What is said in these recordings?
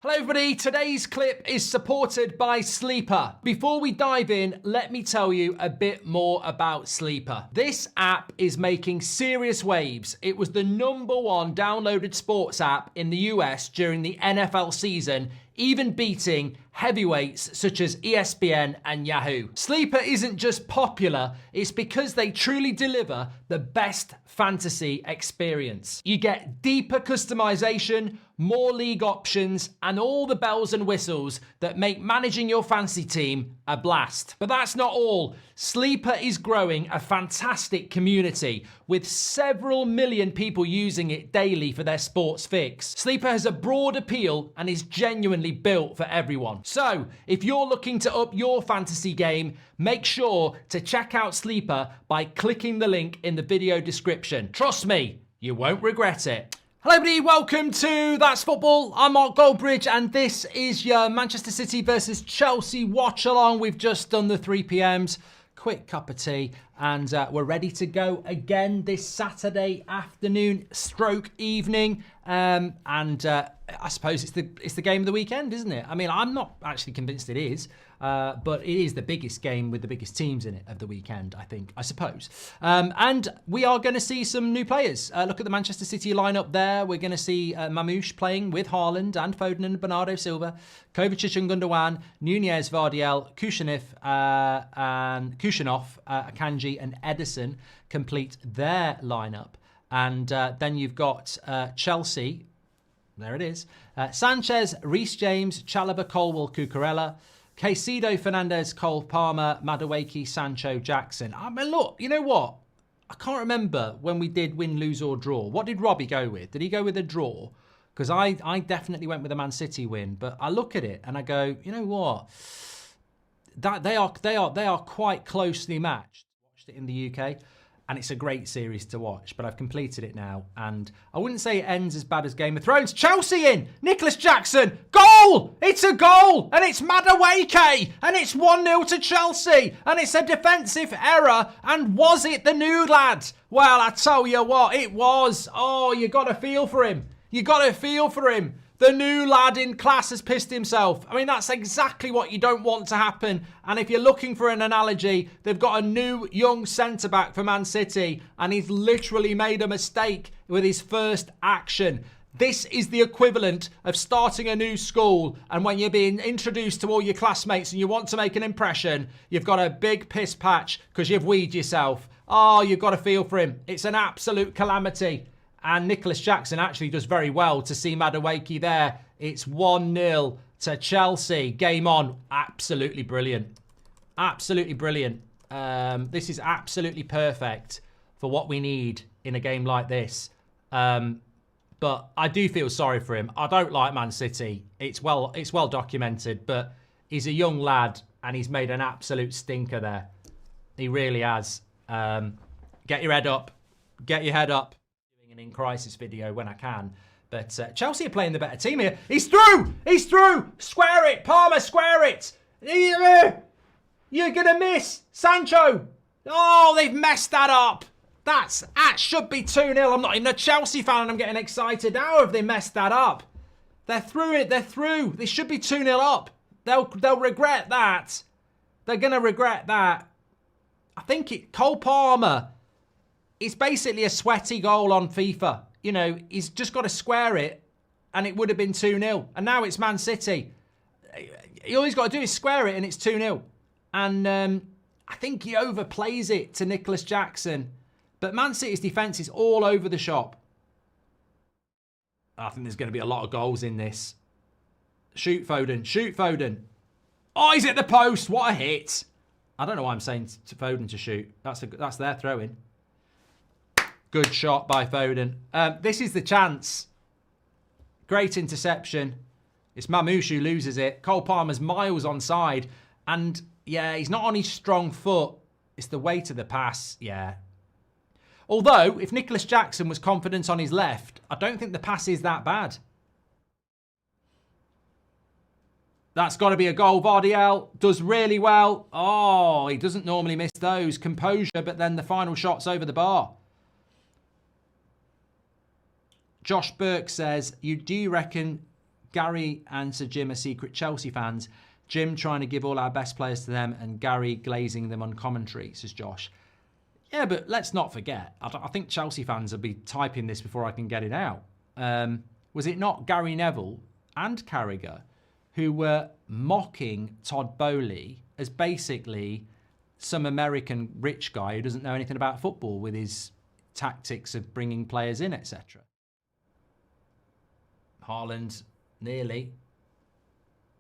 Hello everybody, today's clip is supported by Sleeper. Before we dive in, let me tell you a bit more about Sleeper. This app is making serious waves. It was the #1 downloaded sports app in the US during the NFL season, even beating heavyweights such as ESPN and Yahoo. Sleeper isn't just popular, it's because they truly deliver the best fantasy experience. You get deeper customization, more league options, and all the bells and whistles that make managing your fantasy team a blast. But that's not all. Sleeper is growing a fantastic community with several million people using it daily for their sports fix. Sleeper has a broad appeal and is genuinely built for everyone. So, if you're looking to up your fantasy game, make sure to check out Sleeper by clicking the link in the video description. Trust me, you won't regret it. Hello everybody, welcome to That's Football. I'm Mark Goldbridge and this is your Manchester City versus Chelsea watch along. We've just done the 3 p.m s. Quick cup of tea and we're ready to go again this Saturday afternoon stroke evening. I suppose it's the game of the weekend, isn't it? I mean, I'm not actually convinced it is, but it is the biggest game with the biggest teams in it of the weekend, I suppose. And we are going to see some new players. Look at the Manchester City lineup there. We're going to see Mamouche playing with Haaland and Foden and Bernardo Silva, Kovacic and Gundogan, Nunez, Vardiel, Kushanov, Akanji and Edison complete their lineup. And then you've got Chelsea. There it is. Sanchez, Reece James, Chalobah, Colwill, Cucurella, Caicedo, Fernandes, Cole Palmer, Madueke, Sancho, Jackson. I mean, look, you know what? I can't remember when we did win, lose or draw. What did Robbie go with? Did he go with a draw? Because I definitely went with a Man City win. But I look at it and I go, you know what? That they are quite closely matched. Watched it in the UK. And it's a great series to watch, but I've completed it now. And I wouldn't say it ends as bad as Game of Thrones. Chelsea in! Nicholas Jackson! Goal! It's a goal! And it's Madueke! And it's 1-0 to Chelsea! And it's a defensive error! And was it the new lad? Well, I tell you what, it was. Oh, you got to feel for him. You got to feel for him. The new lad in class has pissed himself. I mean, that's exactly what you don't want to happen. And if you're looking for an analogy, they've got a new young centre-back for Man City, and he's literally made a mistake with his first action. This is the equivalent of starting a new school, and when you're being introduced to all your classmates and you want to make an impression, you've got a big piss patch because you've weed yourself. Oh, you've got to feel for him. It's an absolute calamity. And Nicholas Jackson actually does very well to see Madueke there. It's 1-0 to Chelsea. Game on. Absolutely brilliant. Absolutely brilliant. This is absolutely perfect for what we need in a game like this. But I do feel sorry for him. I don't like Man City. It's well documented, but he's a young lad and he's made an absolute stinker there. He really has. Get your head up. Get your head up. An in crisis video when I can, but Chelsea are playing the better team here. He's through! He's through! Square it! Palmer, square it! You're gonna miss! Sancho! Oh, they've messed that up! That should be 2-0. I'm not even a Chelsea fan and I'm getting excited. How have they messed that up? They're through it. They're through. They should be 2-0 up. They'll regret that. They're gonna regret that. I think Cole Palmer, it's basically a sweaty goal on FIFA. You know, he's just got to square it and it would have been 2-0. And now it's Man City. All he's got to do is square it and it's 2-0. And I think he overplays it to Nicholas Jackson. But Man City's defence is all over the shop. I think there's going to be a lot of goals in this. Shoot Foden. Shoot Foden. Oh, he's at the post. What a hit. I don't know why I'm saying to Foden to shoot. That's their throw-in. Good shot by Foden. This is the chance. Great interception. It's Mamouche who loses it. Cole Palmer's miles onside. And, yeah, he's not on his strong foot. It's the weight of the pass. Yeah. Although, if Nicholas Jackson was confident on his left, I don't think the pass is that bad. That's got to be a goal. Vardiel does really well. Oh, he doesn't normally miss those. Composure, but then the final shot's over the bar. Josh Burke says, do you reckon Gary and Sir Jim are secret Chelsea fans. Jim trying to give all our best players to them and Gary glazing them on commentary, says Josh. Yeah, but let's not forget, I think Chelsea fans will be typing this before I can get it out. Was it not Gary Neville and Carragher who were mocking Todd Boehly as basically some American rich guy who doesn't know anything about football with his tactics of bringing players in, etc. Haaland, nearly.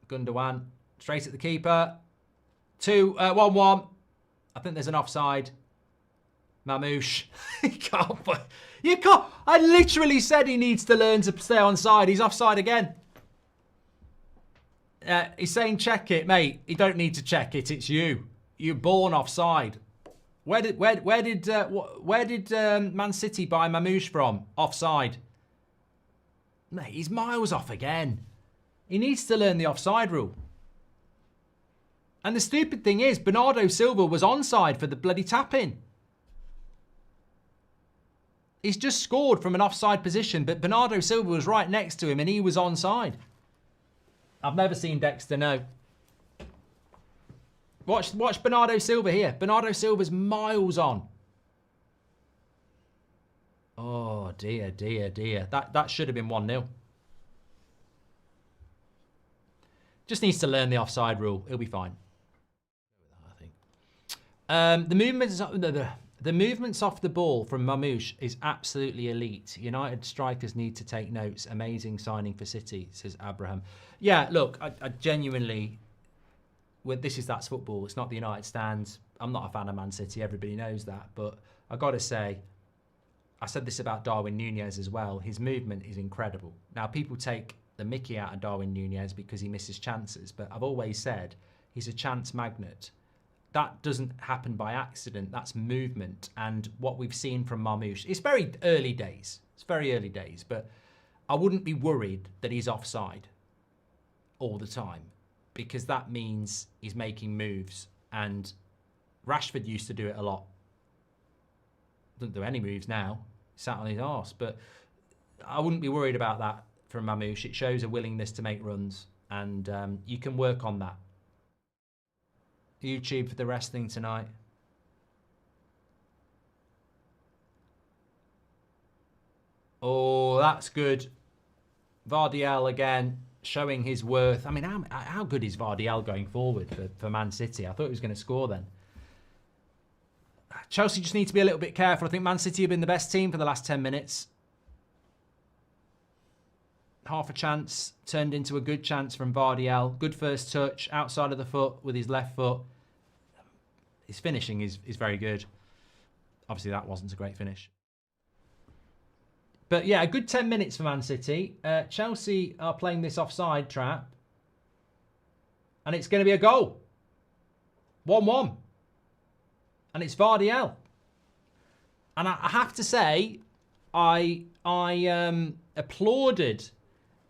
Gundogan, straight at the keeper. 1-1. I think there's an offside. Mamouche. You can't. I literally said he needs to learn to stay onside. He's offside again. He's saying check it, mate. You don't need to check it. It's you. You're born offside. Where did Man City buy Mamouche from? Offside. Mate, he's miles off again. He needs to learn the offside rule. And the stupid thing is, Bernardo Silva was onside for the bloody tap-in. He's just scored from an offside position, but Bernardo Silva was right next to him and he was onside. I've never seen Dexter know. Watch Bernardo Silva here. Bernardo Silva's miles on. Oh, dear, dear, dear. That should have been 1-0. Just needs to learn the offside rule. He'll be fine. I think. The movements off the ball from Mamouche is absolutely elite. United strikers need to take notes. Amazing signing for City, says Abraham. Yeah, look, I genuinely... That's football. It's not the United Stand. I'm not a fan of Man City. Everybody knows that. But I got to say, I said this about Darwin Núñez as well. His movement is incredible. Now, people take the mickey out of Darwin Núñez because he misses chances. But I've always said he's a chance magnet. That doesn't happen by accident. That's movement. And what we've seen from Mamouche, it's very early days. It's very early days. But I wouldn't be worried that he's offside all the time, because that means he's making moves. And Rashford used to do it a lot. Doesn't do any moves now. He sat on his arse. But I wouldn't be worried about that from Mamouche. It shows a willingness to make runs. And you can work on that. YouTube for the wrestling tonight. Oh, that's good. Vardiel again, showing his worth. I mean, how good is Vardiel going forward for Man City? I thought he was going to score then. Chelsea just need to be a little bit careful. I think Man City have been the best team for the last 10 minutes. Half a chance turned into a good chance from Vardiel. Good first touch, outside of the foot with his left foot. His finishing is very good. Obviously, that wasn't a great finish. But yeah, a good 10 minutes for Man City. Chelsea are playing this offside trap. And it's going to be a goal. 1-1. And it's Vardiel. And I have to say, I applauded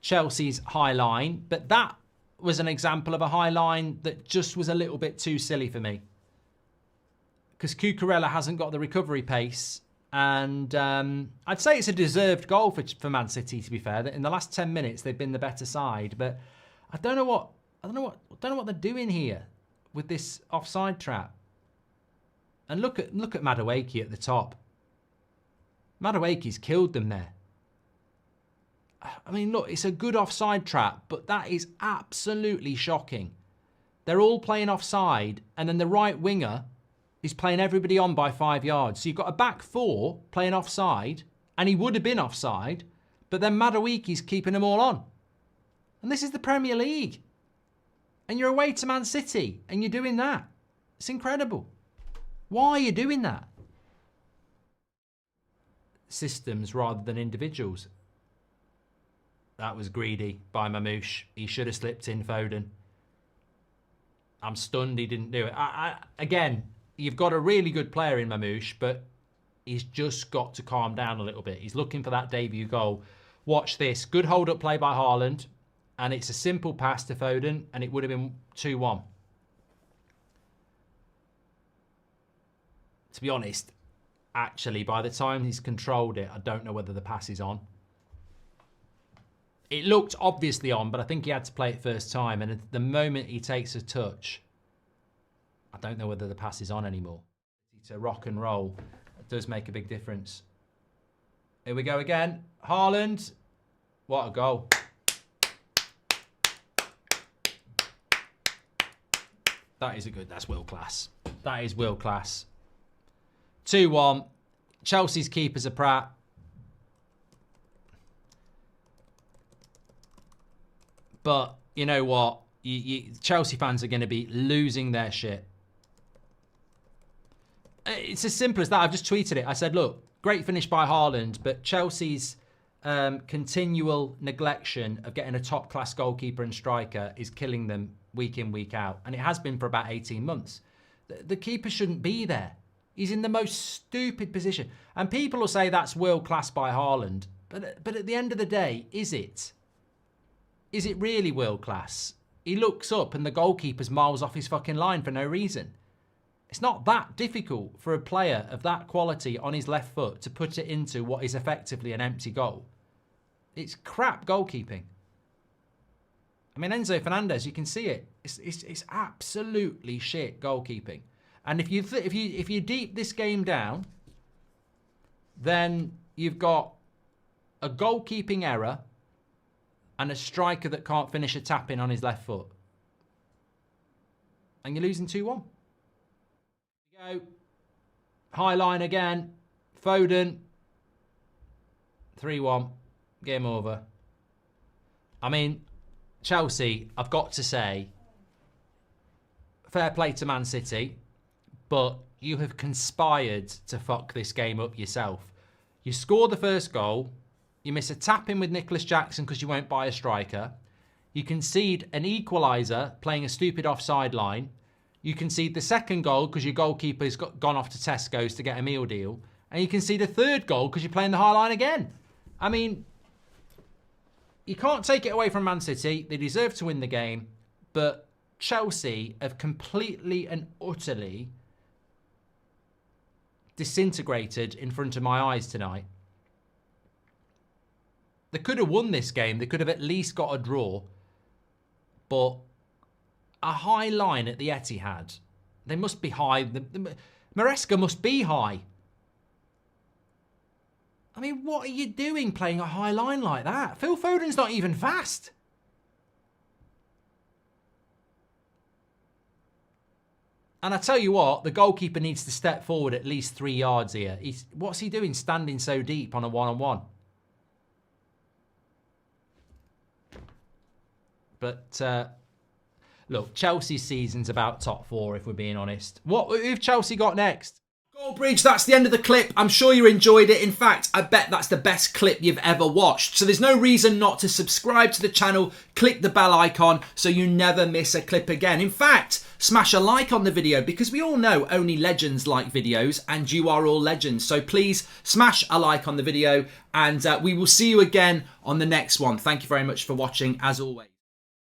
Chelsea's high line, but that was an example of a high line that just was a little bit too silly for me. Because Cucurella hasn't got the recovery pace, and I'd say it's a deserved goal for Man City, to be fair. That in the last 10 minutes they've been the better side, but I don't know what they're doing here with this offside trap. And look at Madueke at the top. Madueke's killed them there. I mean, look, it's a good offside trap, but that is absolutely shocking. They're all playing offside, and then the right winger is playing everybody on by 5 yards. So you've got a back four playing offside, and he would have been offside, but then Madueke's keeping them all on. And this is the Premier League. And you're away to Man City, and you're doing that. It's incredible. Why are you doing that? Systems rather than individuals. That was greedy by Mamouche. He should have slipped in Foden. I'm stunned he didn't do it. Again, you've got a really good player in Mamouche, but he's just got to calm down a little bit. He's looking for that debut goal. Watch this. Good hold-up play by Haaland. And it's a simple pass to Foden, and it would have been 2-1. To be honest, actually, by the time he's controlled it, I don't know whether the pass is on. It looked obviously on, but I think he had to play it first time. And at the moment he takes a touch, I don't know whether the pass is on anymore. To rock and roll, it does make a big difference. Here we go again. Haaland. What a goal. That is that's world class. That is world class. 2-1. Chelsea's keeper's a prat. But you know what? Chelsea fans are going to be losing their shit. It's as simple as that. I've just tweeted it. I said, look, great finish by Haaland, but Chelsea's continual neglection of getting a top-class goalkeeper and striker is killing them week in, week out. And it has been for about 18 months. The keeper shouldn't be there. He's in the most stupid position. And people will say that's world-class by Haaland. But at the end of the day, is it? Is it really world-class? He looks up and the goalkeeper's miles off his fucking line for no reason. It's not that difficult for a player of that quality on his left foot to put it into what is effectively an empty goal. It's crap goalkeeping. I mean, Enzo Fernandez, you can see it. It's absolutely shit goalkeeping. And if you deep this game down, then you've got a goalkeeping error and a striker that can't finish a tap in on his left foot. And you're losing 2-1. Go. High line again. Foden. 3-1. Game over. I mean, Chelsea, I've got to say, fair play to Man City, but you have conspired to fuck this game up yourself. You score the first goal. You miss a tap-in with Nicholas Jackson because you won't buy a striker. You concede an equaliser playing a stupid offside line. You concede the second goal because your goalkeeper's gone off to Tesco's to get a meal deal. And you concede a third goal because you're playing the high line again. I mean, you can't take it away from Man City. They deserve to win the game. But Chelsea have completely and utterly disintegrated in front of my eyes tonight. They could have won this game. They could have at least got a draw. But a high line at the Etihad. They must be high. Maresca must be high. I mean, what are you doing playing a high line like that? Phil Foden's not even fast. And I tell you what, the goalkeeper needs to step forward at least 3 yards here. What's he doing standing so deep on a one-on-one? But look, Chelsea's season's about top 4, if we're being honest. Who've Chelsea got next? Goldbridge, that's the end of the clip. I'm sure you enjoyed it. In fact, I bet that's the best clip you've ever watched. So there's no reason not to subscribe to the channel, click the bell icon so you never miss a clip again. In fact, smash a like on the video because we all know only legends like videos and you are all legends. So please smash a like on the video and we will see you again on the next one. Thank you very much for watching as always.